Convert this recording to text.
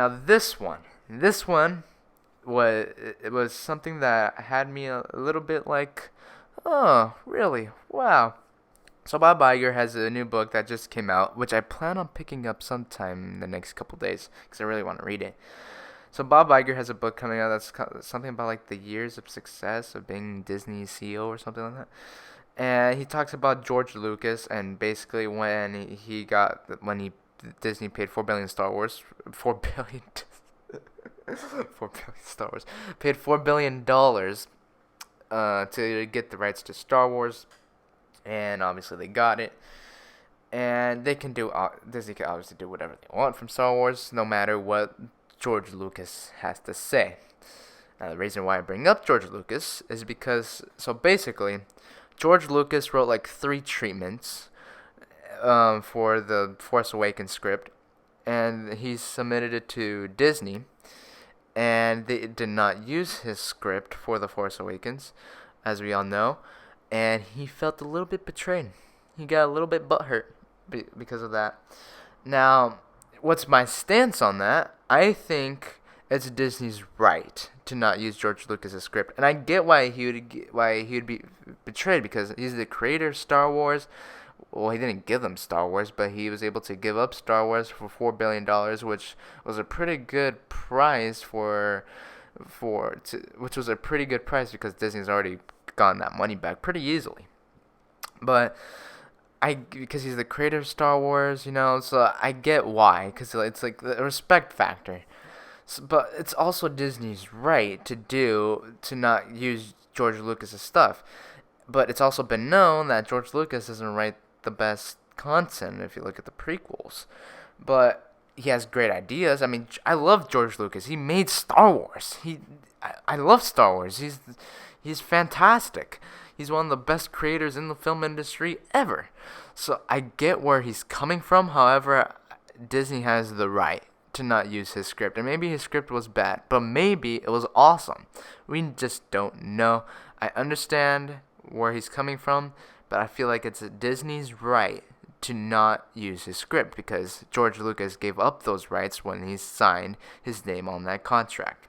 Now this one was it was something that had me a little bit like, oh, really? Wow. So Bob Iger has a new book that just came out, which I plan on picking up sometime in the next couple days because I really want to read it. So Bob Iger has a book coming out that's something about like the years of success of being Disney's CEO or something like that. And he talks about George Lucas and basically when Disney paid 4 billion Star Wars 4 billion 4 billion Star Wars paid $4 billion to get the rights to Star Wars, and obviously they got it. And Disney can obviously do whatever they want from Star Wars, no matter what George Lucas has to say. Now, the reason why I bring up George Lucas is because, so basically, George Lucas wrote like 3 treatments for the Force Awakens script, and he submitted it to Disney, and they did not use his script for the Force Awakens, as we all know, and he felt a little bit betrayed. He got a little bit butthurt because of that. Now, what's my stance on that? I think it's Disney's right to not use George Lucas's script, and I get why he would be betrayed because he's the creator of Star Wars. Well, he didn't give them Star Wars, but he was able to give up Star Wars for $4 billion, which was a pretty good price which was a pretty good price because Disney's already gotten that money back pretty easily. But because he's the creator of Star Wars, so I get why, because it's like the respect factor. So, but it's also Disney's right to not use George Lucas's stuff. But it's also been known that George Lucas doesn't write the best content if you look at the prequels. But he has great ideas. I mean, I love George Lucas. He made Star Wars. I love Star Wars. He's fantastic. He's one of the best creators in the film industry ever. So I get where he's coming from. However, Disney has the right to not use his script. And maybe his script was bad, but maybe it was awesome. We just don't know. I understand where he's coming from, but I feel like it's Disney's right to not use his script because George Lucas gave up those rights when he signed his name on that contract.